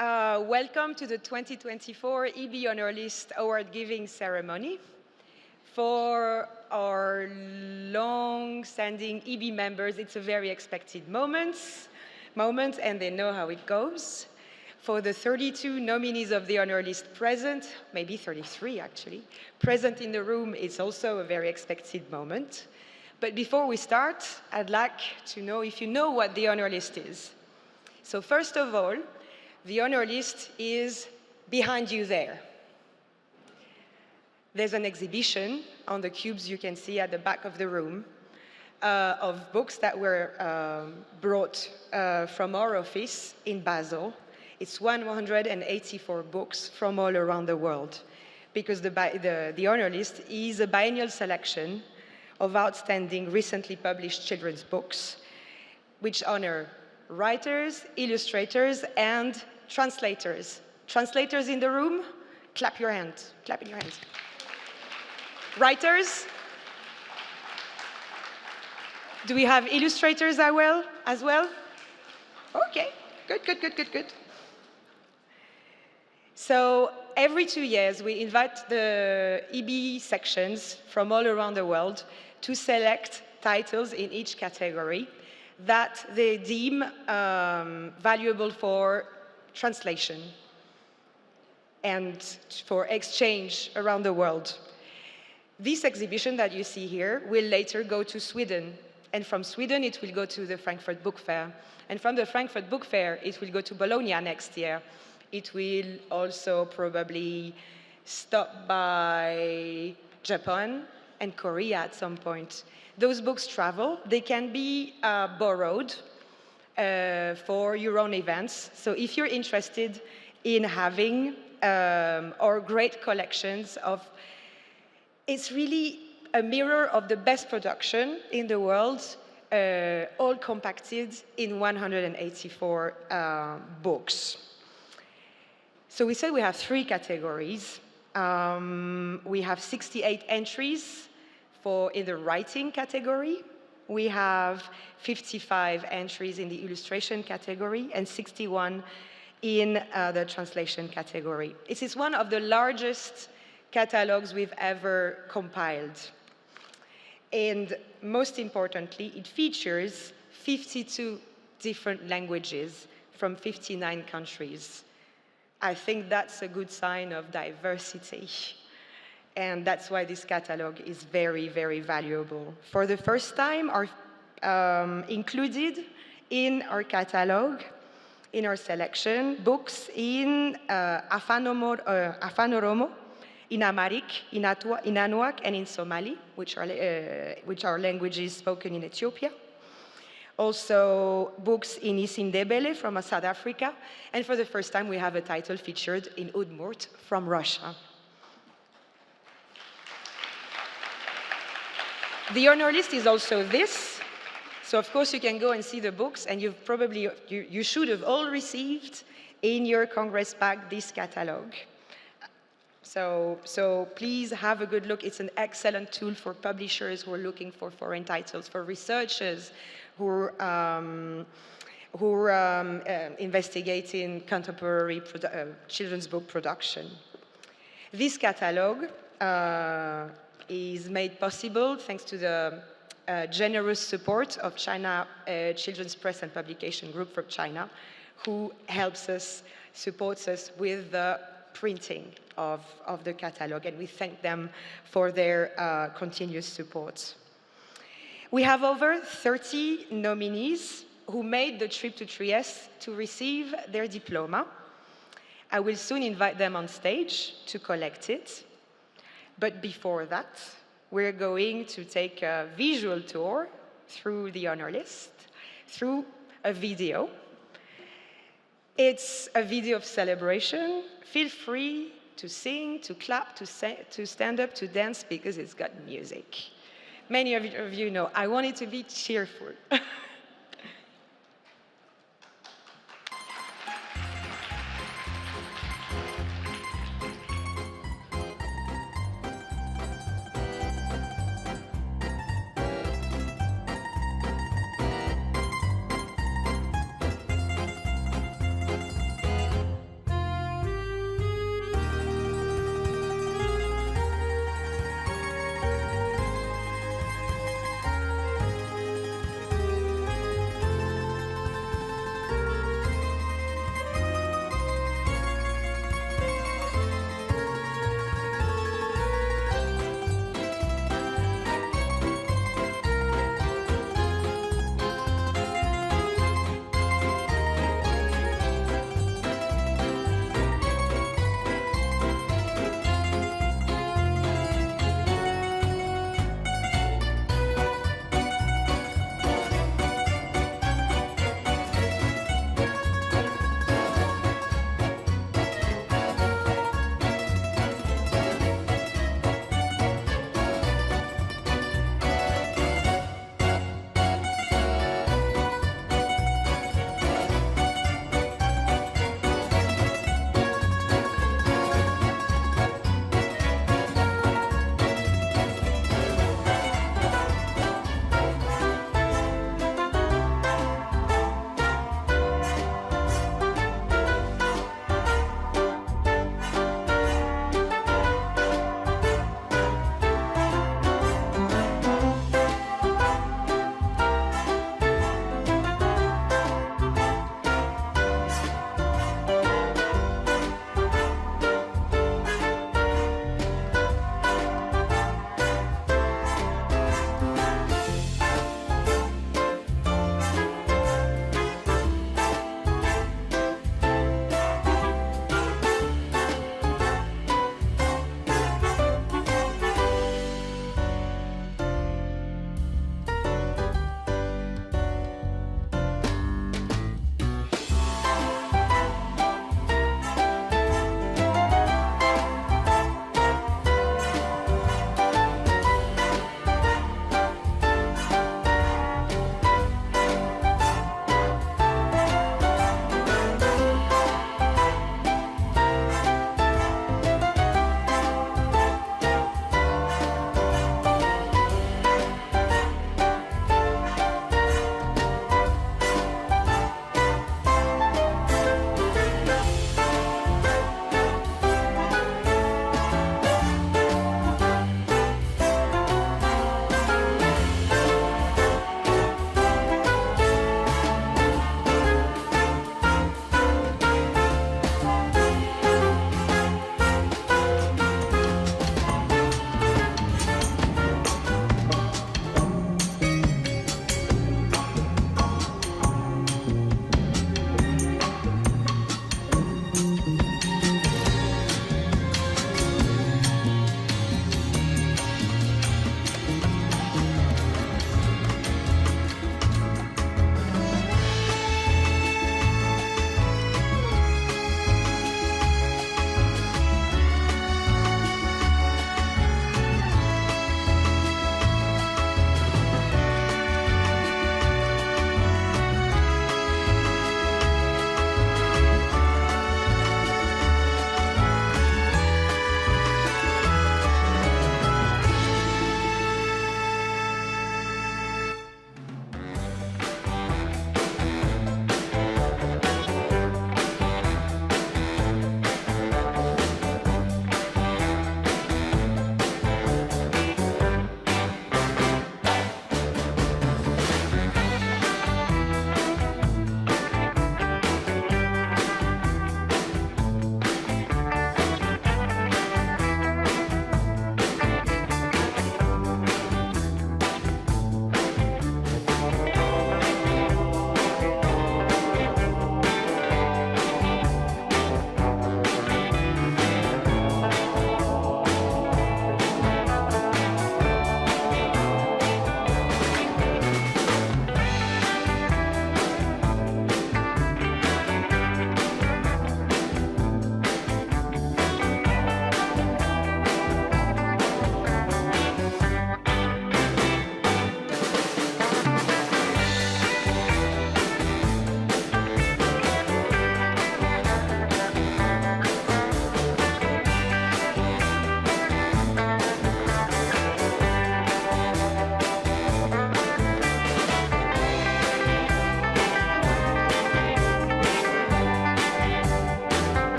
Welcome to the 2024 IBBY Honour List Award giving ceremony. For our long-standing IBBY members, it's a very expected moment, and they know how it goes. For the 32 nominees of the Honour List present, maybe 33 actually, present in the room, it's also a very expected moment. But before we start, I'd like to know if you know what the Honour List is. So first of all, the Honour List is behind you there. There's an exhibition on the cubes you can see at the back of the room of books that were brought from our office in Basel. It's 184 books from all around the world, because the Honour List is a biennial selection of outstanding, recently published children's books, which honor writers, illustrators, and translators. Translators in the room? Clap your hands. Clap in your hands. Writers? Do we have illustrators as well? Okay, good. So every 2 years, we invite the IBBY sections from all around the world to select titles in each category that they deem valuable for translation and for exchange around the world. This exhibition that you see here will later go to Sweden, and from Sweden it will go to the Frankfurt Book Fair, and from the Frankfurt Book Fair it will go to Bologna next year. It will also probably stop by Japan and Korea at some point. Those books travel. They can be borrowed for your own events. So if you're interested in having our great collections of, it's really a mirror of the best production in the world, all compacted in 184 books. So we said we have 3 categories. We have 68 entries in the writing category. We have 55 entries in the illustration category and 61 in the translation category. It is one of the largest catalogs we've ever compiled. And most importantly, it features 52 different languages from 59 countries. I think that's a good sign of diversity. And that's why this catalog is very, very valuable. For the first time, included in our catalog, in our selection, books in Afan-Oromo, in Amharic, in Anuak, and in Somali, which are languages spoken in Ethiopia. Also, books in Isindebele from South Africa. And for the first time, we have a title featured in Udmurt from Russia. The Honour List is also this. So of course you can go and see the books, and you should have all received in your Congress bag this catalog. So please have a good look. It's an excellent tool for publishers who are looking for foreign titles, for researchers who are investigating contemporary children's book production. This catalog is made possible thanks to the generous support of China Children's Press and Publication Group from China, who supports us with the printing of the catalog, and we thank them for their continuous support. We have over 30 nominees who made the trip to Trieste to receive their diploma. I will soon invite them on stage to collect it. But before that, we're going to take a visual tour through the Honour List, through a video. It's a video of celebration. Feel free to sing, to clap, to stand up, to dance, because it's got music. Many of you know, I want it to be cheerful.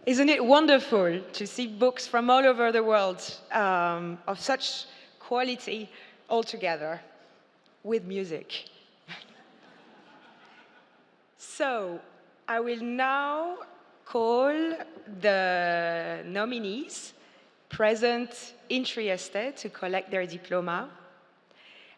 Isn't it wonderful to see books from all over the world of such quality all together with music? So I will now call the nominees present in Trieste to collect their diploma.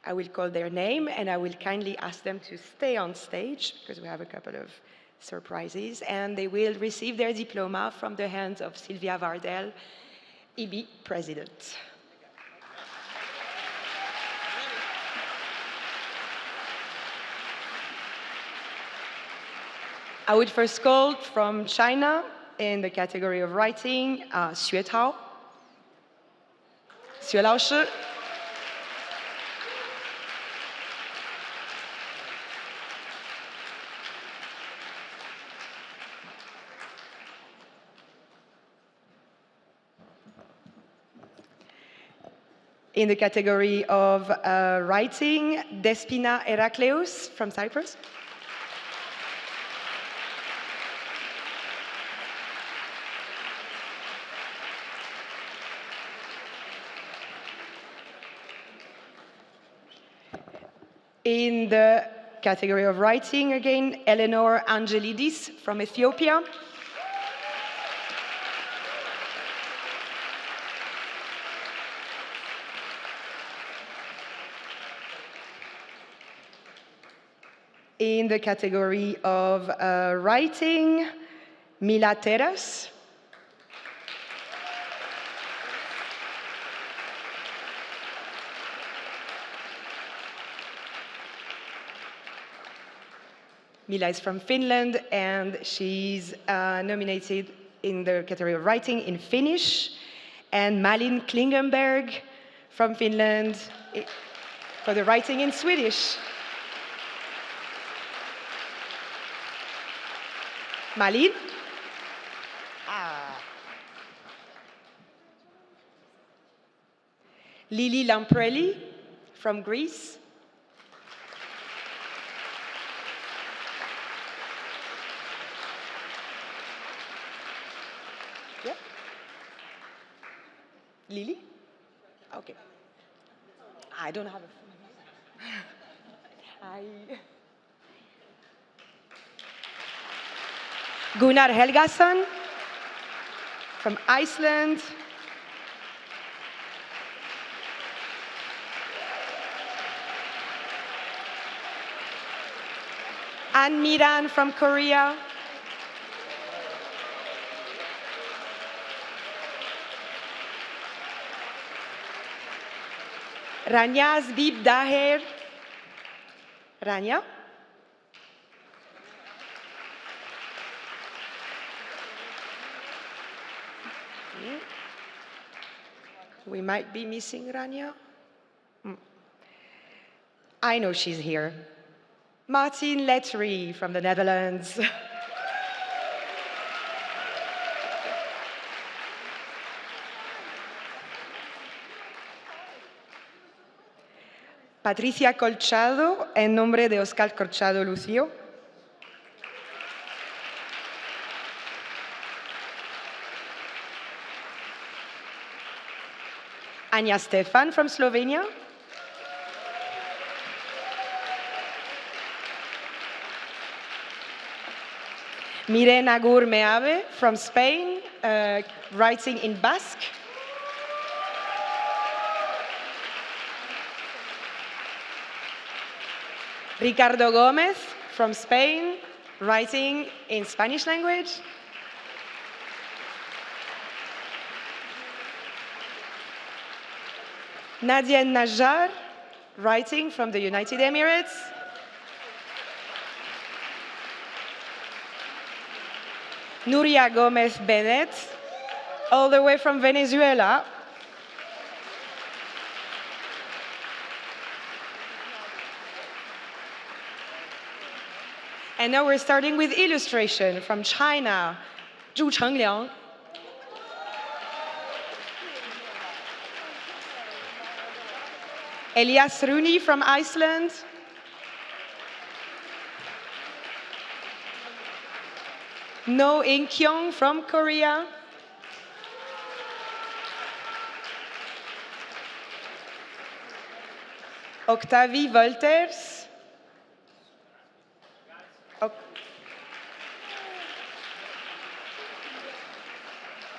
I will call their name and I will kindly ask them to stay on stage because we have a couple of surprises, and they will receive their diploma from the hands of Sylvia Vardel, IBBY President. I would first call from China in the category of writing, Xue Tao. Xue Lao Shi. In the category of writing, Despina Herakleous from Cyprus. In the category of writing, again, Eleanor Angelidis from Ethiopia. In the category of writing, Mila Teras. Mila is from Finland, and she's nominated in the category of writing in Finnish. And Malin Klingenberg from Finland for the writing in Swedish. Malin? Lili Lamprelli from Greece. Yep. Lili? Okay. I don't have a Gunnar Helgason from Iceland. Ann Miran from Korea. Rania Zbib Daher. Rania? We might be missing Rania. I know she's here. Martin Lettery from the Netherlands. Patricia Colchado, en nombre de Oscar Colchado Lucio. Anja Stefan from Slovenia. Miren Agur Meave from Spain, writing in Basque. Ricardo Gomez from Spain, writing in Spanish language. Nadia Najjar, writing from the United Emirates. Nuria Gomez Benet, all the way from Venezuela. And now we're starting with illustration from China, Zhu Chengliang. Elias Rooney from Iceland. No In-kyung from Korea. Octavie Wolters.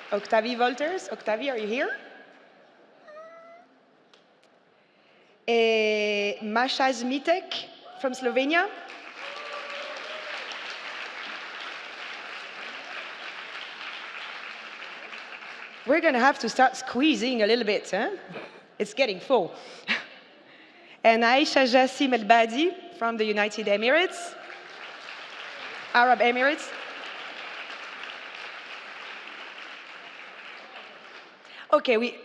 Octavie Wolters. Octavie, are you here? Masha Zmitek from Slovenia. We're going to have to start squeezing a little bit, huh? It's getting full. And Aisha Jassim El-Badi from the United Emirates, Arab Emirates. Okay, we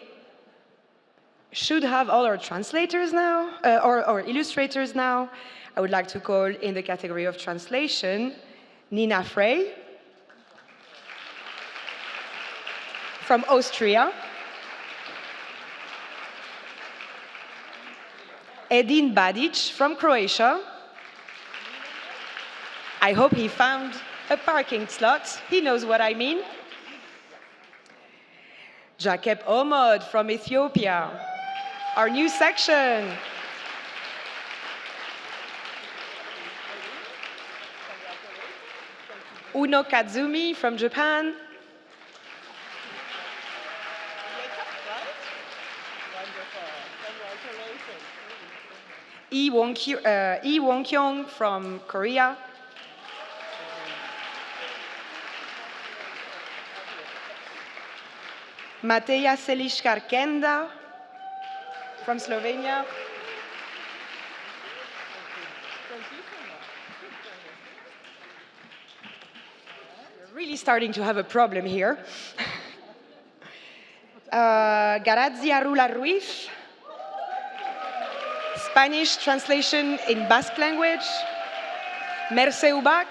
should have all our translators now, or illustrators now. I would like to call in the category of translation, Nina Frey from Austria, Edin Badic from Croatia. I hope he found a parking slot. He knows what I mean. Jakeb Omod from Ethiopia, our new section. Uno Kazumi from Japan. Lee Won-kyung from Korea. Mateja Seliškar-Kenda from Slovenia. We're really starting to have a problem here. Garazia Rula Ruiz, Spanish translation in Basque language. Merce Ubac,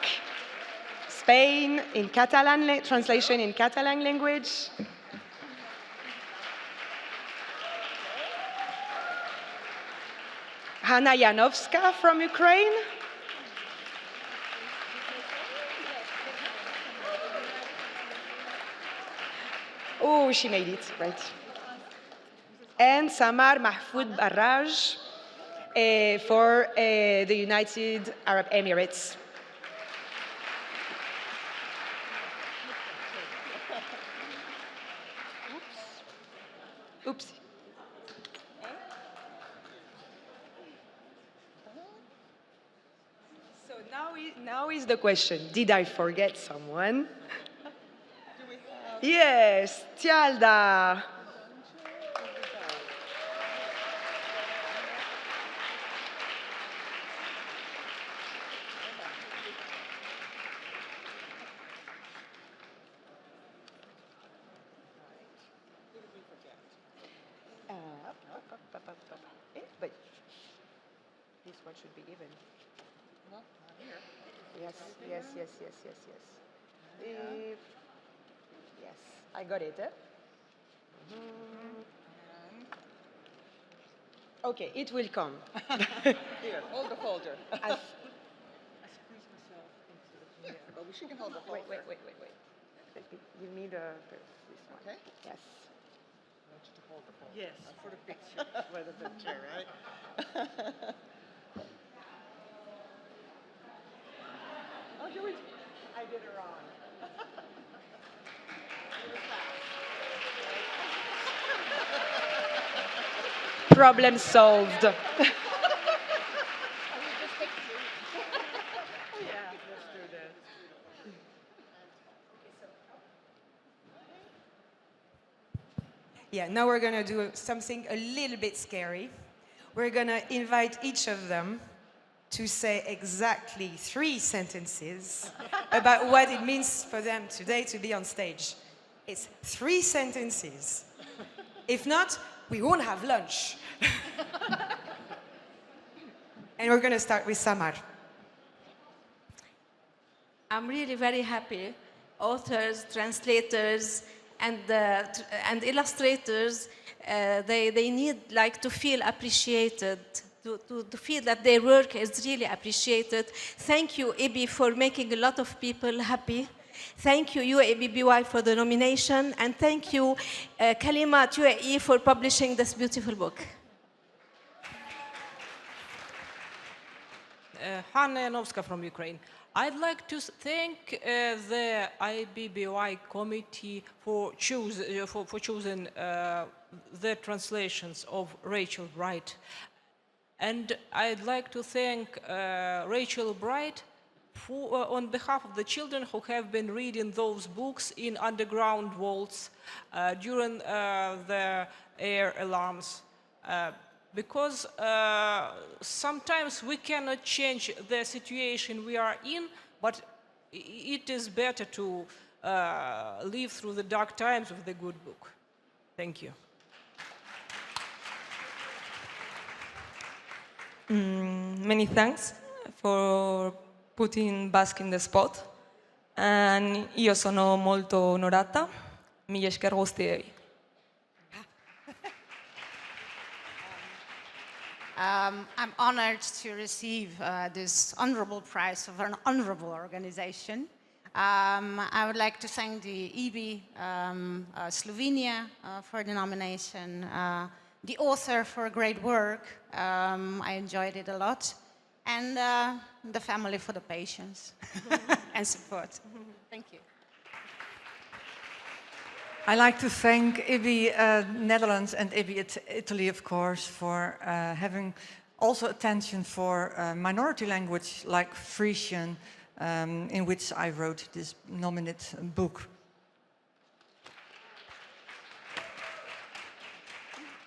Spain, in Catalan, translation in Catalan language. Hanna Janowska from Ukraine. Oh, she made it, right. And Samar Mahfoud Barraj for the United Arab Emirates. Oops. So now is the question, did I forget someone? Yes, Tialda. But this one should be given. Not here. Yes. Yes, I got it. Okay, it will come. Here, hold the folder. I squeeze myself into it. But she can hold the folder. Wait. Give me this one. Okay. Yes. I want you to hold the folder. Yes. For the picture. For the picture, right? Oh, I did it wrong. Problem solved. Yeah, let's do that. Yeah, now we're going to do something a little bit scary. We're going to invite each of them to say exactly 3 sentences about what it means for them today to be on stage. It's 3 sentences. If not, we won't have lunch. And we're going to start with Samar. I'm really very happy. Authors, translators, and illustrators, they need to feel appreciated, to feel that their work is really appreciated. Thank you, IBBY, for making a lot of people happy. Thank you, UABBY, for the nomination, and thank you, Kalima at UAE, for publishing this beautiful book. Hanna Janovska from Ukraine. I'd like to thank the IBBY committee for choosing the translations of Rachel Bright. And I'd like to thank Rachel Bright on behalf of the children who have been reading those books in underground vaults during the air alarms. Because sometimes we cannot change the situation we are in, but it is better to live through the dark times with a good book. Thank you. Many thanks for putting Basque in the spot. And io sono molto onorata. Mille esker guztiei. I'm honored to receive this honorable prize of an honorable organization. I would like to thank the IBBY Slovenia for the nomination, the author for great work. I enjoyed it a lot. And the family for the patience and support. Thank you. I'd like to thank IBBY Netherlands and IBBY Italy, of course, for having also attention for minority language like Frisian, in which I wrote this nominated book.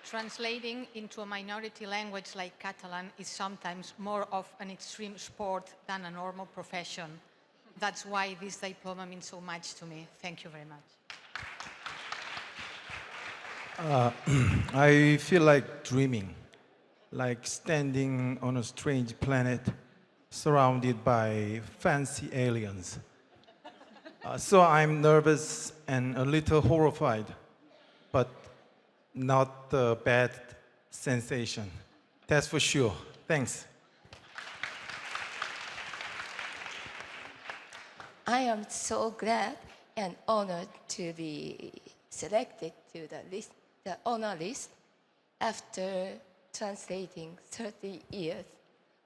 Translating into a minority language like Catalan is sometimes more of an extreme sport than a normal profession. That's why this diploma means so much to me. Thank you very much. I feel like dreaming, like standing on a strange planet surrounded by fancy aliens. So I'm nervous and a little horrified, but not a bad sensation. That's for sure. Thanks. I am so glad and honored to be selected to the honor list after translating 30 years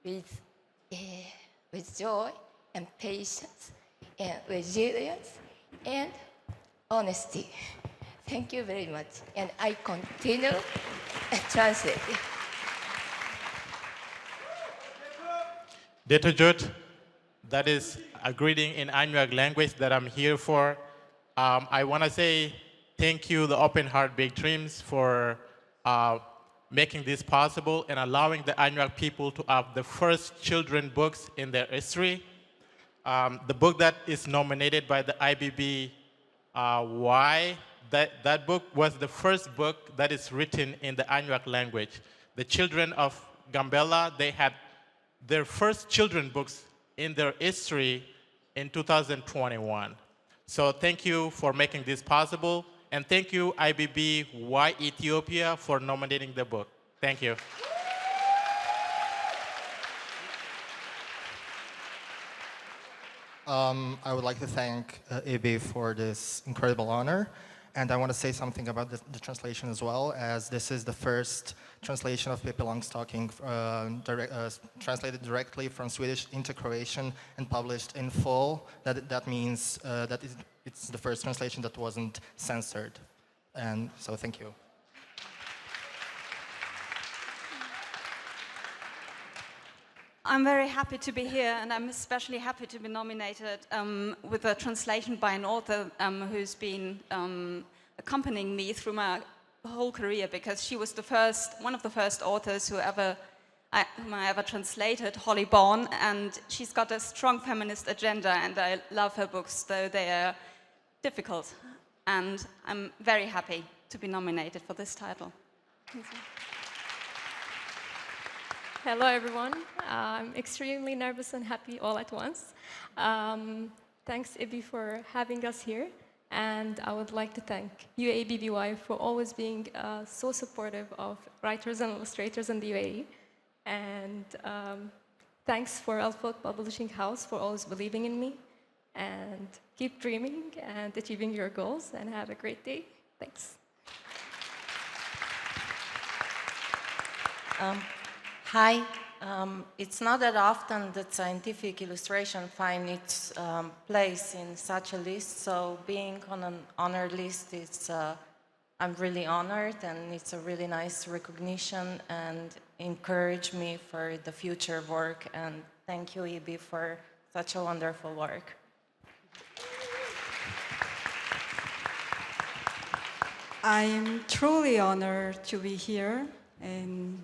with joy and patience and resilience and honesty. Thank you very much, and I continue translating. Detajut, that is a greeting in Anuak language that I'm here for. I want to say thank you, the Open Heart Big Dreams, for making this possible and allowing the Anuak people to have the first children books in their history. The book that is nominated by the IBBY, that book was the first book that is written in the Anuak language. The children of Gambela, they had their first children books in their history in 2021. So thank you for making this possible. And thank you, IBBY Ethiopia, for nominating the book. Thank you. I would like to thank IBBY for this incredible honor. And I want to say something about the translation as well, as this is the first translation of Pippi Longstocking translated directly from Swedish into Croatian and published in full. That means that it's the first translation that wasn't censored. And so thank you. I'm very happy to be here, and I'm especially happy to be nominated with a translation by an author who's been accompanying me through my whole career, because she was one of the first authors whom I ever translated, Holly Bawn, and she's got a strong feminist agenda, and I love her books, though they are difficult. And I'm very happy to be nominated for this title. Thank you. Hello, everyone. I'm extremely nervous and happy all at once. Thanks, IBBY, for having us here. And I would like to thank UABBY for always being so supportive of writers and illustrators in the UAE. And thanks for Elfbook Publishing House for always believing in me. and keep dreaming and achieving your goals, and have a great day. Thanks. Hi. It's not that often that scientific illustration find its place in such a list, so being on an honor list is, I'm really honored, and it's a really nice recognition and encourage me for the future work, and thank you, IBBY, for such a wonderful work. I am truly honored to be here, and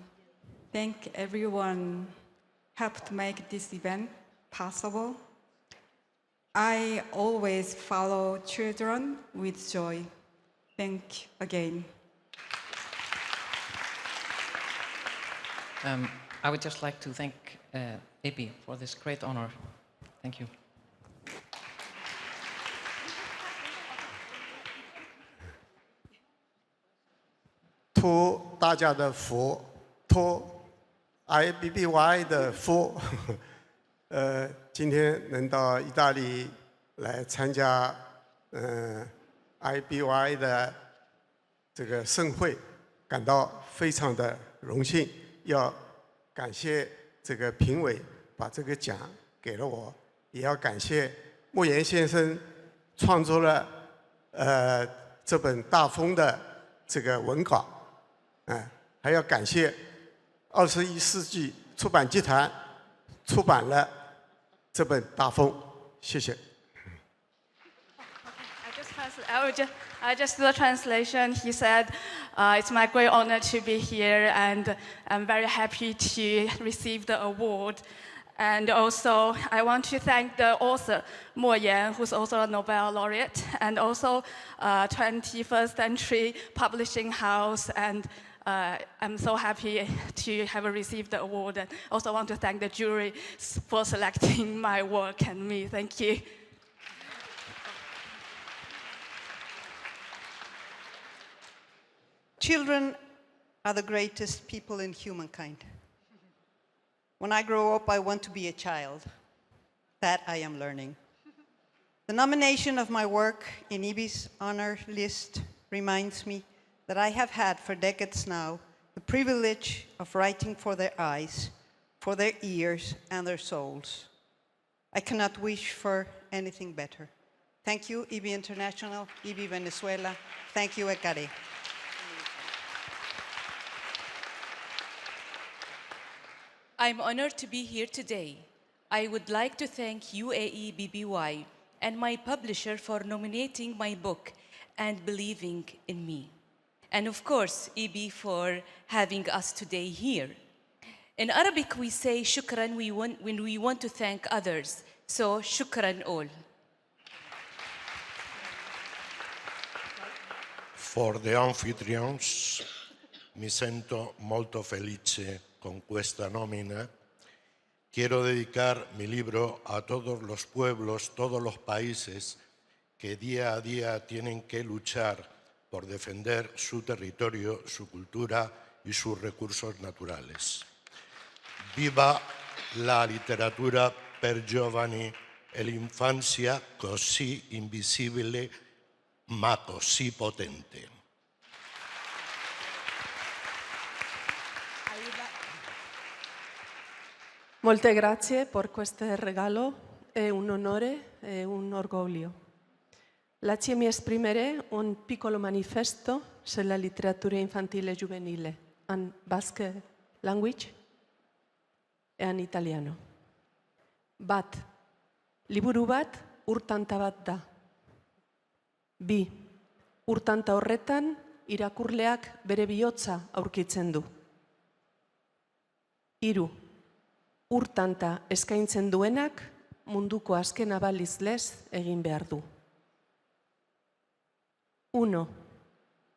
thank everyone who helped make this event possible. I always follow children with joy. Thank you again. I would just like to thank IBBY for this great honor. Thank you. 托大家的福，托 IBBY 的福，今天能到意大利来参加IBBY 的这个盛会，感到非常的荣幸。要感谢这个评委把这个奖给了我，也要感谢莫言先生创作了这本大风的这个文稿。 还要感谢21世纪出版集团出版了这本大风，谢谢。 I just do the translation. He said, it's my great honor to be here, and I'm very happy to receive the award. And also, I want to thank the author, Mo Yan, who's also a Nobel laureate, and also 21st Century Publishing House, and I'm so happy to have received the award, and also want to thank the jury for selecting my work and me. Thank you. Children are the greatest people in humankind. When I grow up, I want to be a child. That I am learning. The nomination of my work in IBBY's honor list reminds me that I have had for decades now the privilege of writing for their eyes, for their ears, and their souls. I cannot wish for anything better. Thank you, IBBY International, IBBY Venezuela. Thank you, Ekare. I'm honored to be here today. I would like to thank UAE BBY and my publisher for nominating my book and believing in me. And of course, IBBY for having us today here. In Arabic, we say shukran when we want to thank others. So, shukran all. For the anfitrions, mi sento molto felice con questa nomina. Quiero dedicar mi libro a todos los pueblos, todos los países que día a día tienen que luchar por defender su territorio, su cultura y sus recursos naturales. Viva la letteratura per giovani e l'infanzia così invisibile ma così potente. Molte grazie per questo regalo, è un onore e un orgoglio. Lasciami esprimere un piccolo manifesto sulla letteratura infantile e giovanile in basque language e in italiano. Bat, liburu bat urtanta bat da. Bi, urtanta horretan irakurleak bere bihotza aurkitzen du. Hiru, urtanta eskaintzen duenak munduko azken abaliz lez egin behar du. 1.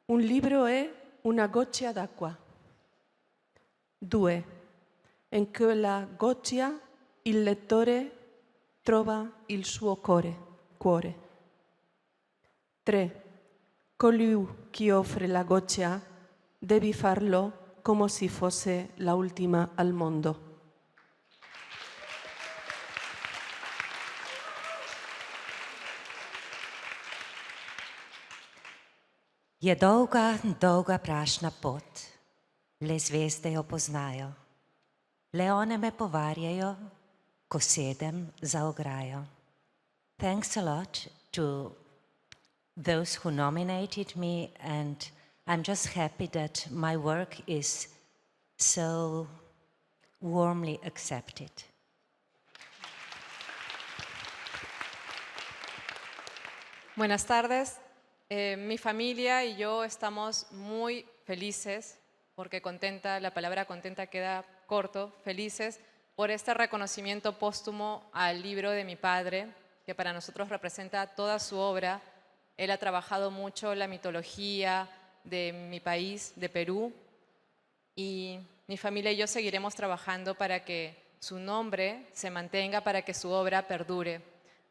Un libro è una goccia d'acqua. 2. In quella goccia il lettore trova il suo cuore. 3. Colui che offre la goccia deve farlo come se fosse la ultima al mondo. Je dolga, dolga prašna pot, le zvezde jo poznajo, le one me povarjajo, ko sedem za ograjo. Thanks a lot to those who nominated me, and I'm just happy that my work is so warmly accepted. Buenas tardes. Mi familia y yo estamos muy felices, porque contenta, la palabra contenta queda corto, felices por este reconocimiento póstumo al libro de mi padre, que para nosotros representa toda su obra. Él ha trabajado mucho la mitología de mi país, de Perú, y mi familia y yo seguiremos trabajando para que su nombre se mantenga, para que su obra perdure.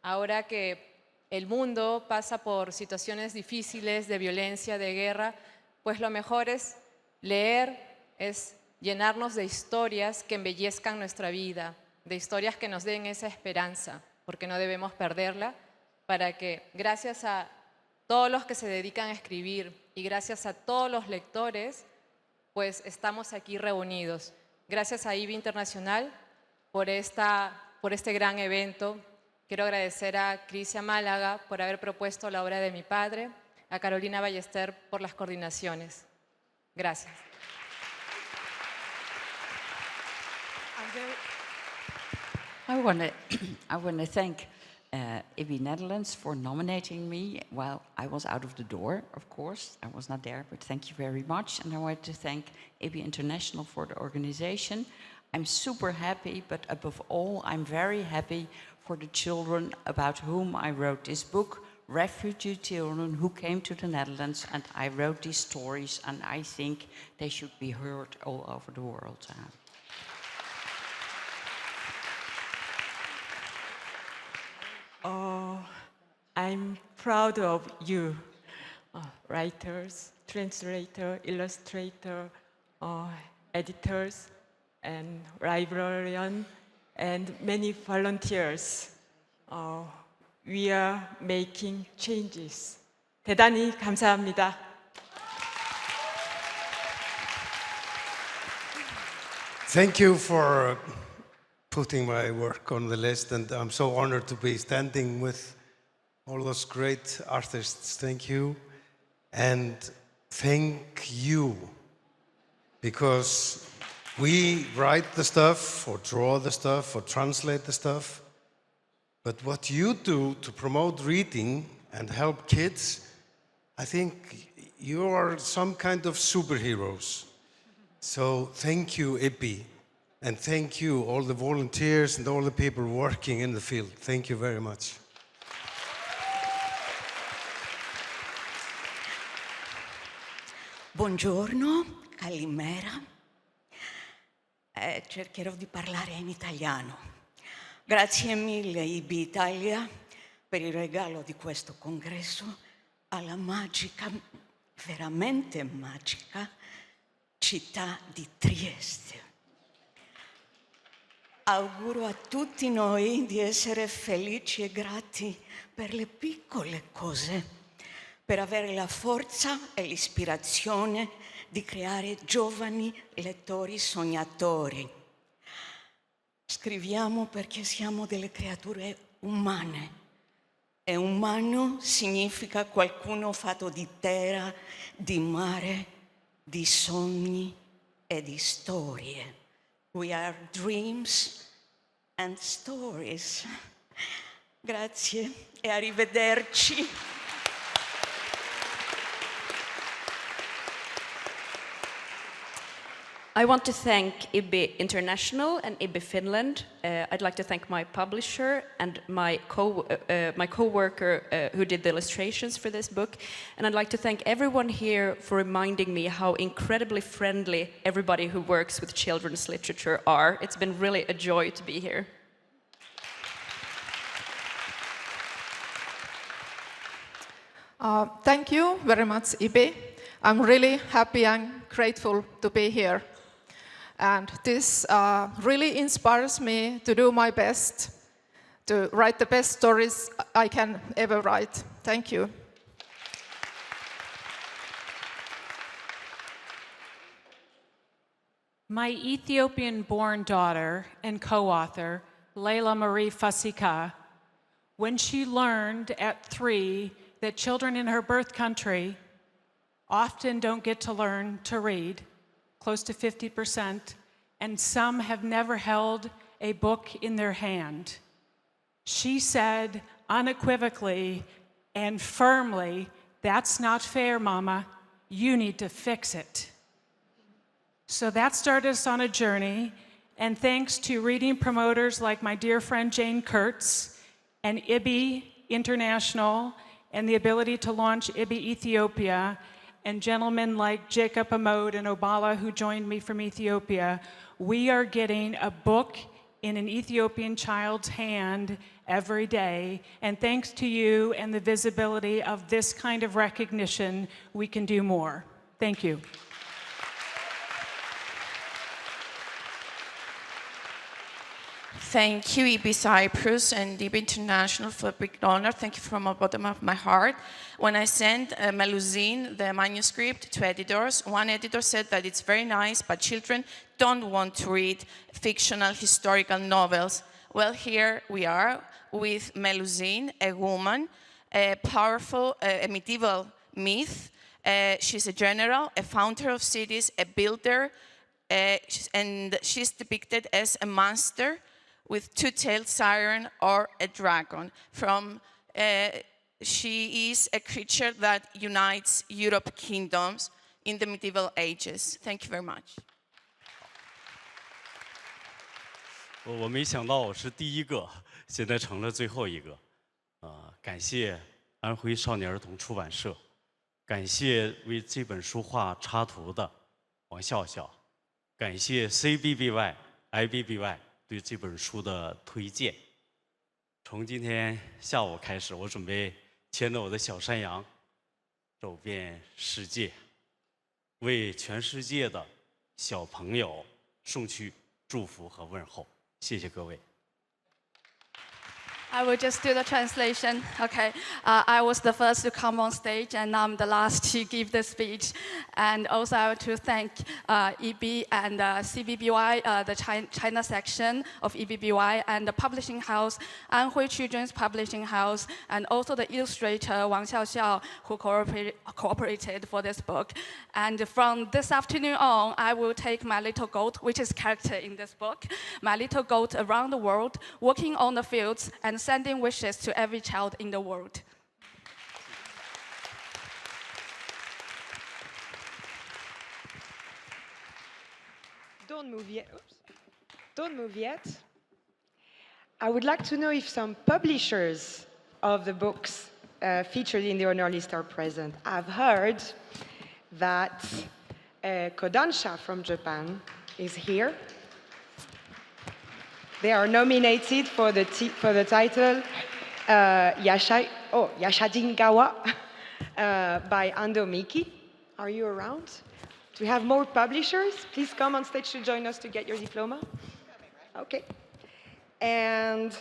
Ahora que el mundo pasa por situaciones difíciles de violencia, de guerra, pues lo mejor es leer, es llenarnos de historias que embellezcan nuestra vida, de historias que nos den esa esperanza, porque no debemos perderla, para que gracias a todos los que se dedican a escribir y gracias a todos los lectores, pues estamos aquí reunidos. Gracias a IBBY Internacional por este gran evento. Quiero agradecer a Crisia Málaga por haber propuesto la obra de mi padre, a Carolina Ballester por las coordinaciones. Gracias. I want to thank IBBY Netherlands for nominating me. Well, I was out of the door, of course. I was not there, but thank you very much. And I want to thank IBBY International for the organization. I'm super happy, but above all, I'm very happy for the children about whom I wrote this book, refugee children who came to the Netherlands, and I wrote these stories, and I think they should be heard all over the world. I'm proud of you, writers, translator, illustrator, editors, and librarian, and many volunteers. We are making changes. 대단히 감사합니다. Thank you for putting my work on the list, and I'm so honored to be standing with all those great artists. Thank you. And thank you, because we write the stuff, or draw the stuff, or translate the stuff, but what you do to promote reading and help kids, I think you are some kind of superheroes. So thank you, IBBY, and thank you, all the volunteers and all the people working in the field. Thank you very much. Buongiorno, calimera. Cercherò di parlare in italiano. Grazie mille IBBY Italia per il regalo di questo congresso alla magica, veramente magica, città di Trieste. Auguro a tutti noi di essere felici e grati per le piccole cose, per avere la forza e l'ispirazione di creare giovani lettori sognatori. Scriviamo perché siamo delle creature umane, e umano significa qualcuno fatto di terra, di mare, di sogni e di storie. We are dreams and stories. Grazie e arrivederci. I want to thank IBBY International and IBBY Finland. I'd like to thank my publisher and my co-worker who did the illustrations for this book. And I'd like to thank everyone here for reminding me how incredibly friendly everybody who works with children's literature are. It's been really a joy to be here. Thank you very much, IBBY. I'm really happy and grateful to be here. And this really inspires me to do my best, to write the best stories I can ever write. Thank you. My Ethiopian-born daughter and co-author, Leila Marie Fasika, when she learned at 3 that children in her birth country often don't get to learn to read, close to 50%, and some have never held a book in their hand. She said unequivocally and firmly, "That's not fair, Mama. You need to fix it." So that started us on a journey, and thanks to reading promoters like my dear friend Jane Kurtz and IBBY International, and the ability to launch IBBY Ethiopia, and gentlemen like Jacob Amode and Obala who joined me from Ethiopia, we are getting a book in an Ethiopian child's hand every day. And thanks to you and the visibility of this kind of recognition, we can do more. Thank you. Thank you, IBBY Cyprus and IBBY International, for a big honor. Thank you from the bottom of my heart. When I sent Melusine, the manuscript, to editors, one editor said that it's very nice, but children don't want to read fictional historical novels. Well, here we are with Melusine, a woman, a powerful, a medieval myth. She's a general, a founder of cities, a builder, and she's depicted as a monster with two-tailed siren or a dragon. She is a creature that unites Europe kingdoms in the medieval ages. Thank you very much. 我没想到我是第一个，现在成了最后一个。感谢安徽少年儿童出版社，感谢为这本书画插图的王笑笑，感谢 CBBY、IBBY 对这本书的推荐。从今天下午开始，我准备牵着我的小山羊，走遍世界，为全世界的小朋友送去祝福和问候。谢谢各位。 I will just do the translation. Okay, I was the first to come on stage, and I'm the last to give the speech. And also, I want to thank IBBY and CBBY, the China section of IBBY, and the publishing house, Anhui Children's Publishing House, and also the illustrator Wang Xiaoxiao, who cooperated for this book. And from this afternoon on, I will take my little goat, which is character in this book, my little goat around the world, walking on the fields and sending wishes to every child in the world. Don't move yet. Oops. Don't move yet. I would like to know if some publishers of the books featured in the honor list are present. I've heard that Kodansha from Japan is here. They are nominated for the title Yashadingawa by Ando Miki. Are you around? Do we have more publishers? Please come on stage to join us to get your diploma. Okay. And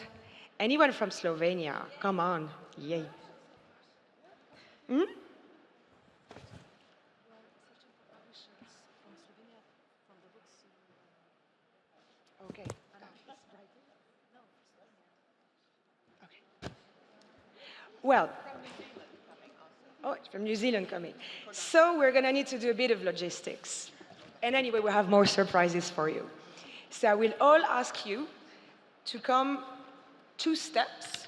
anyone from Slovenia? Come on. Yay. Hmm? Okay. Well, oh, it's from New Zealand coming. So we're going to need to do a bit of logistics. And anyway, we'll have more surprises for you. So I will all ask you to come 2 steps.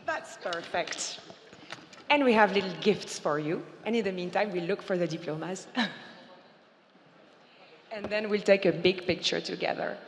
That's perfect. And we have little gifts for you. And in the meantime, we'll look for the diplomas. And then we'll take a big picture together.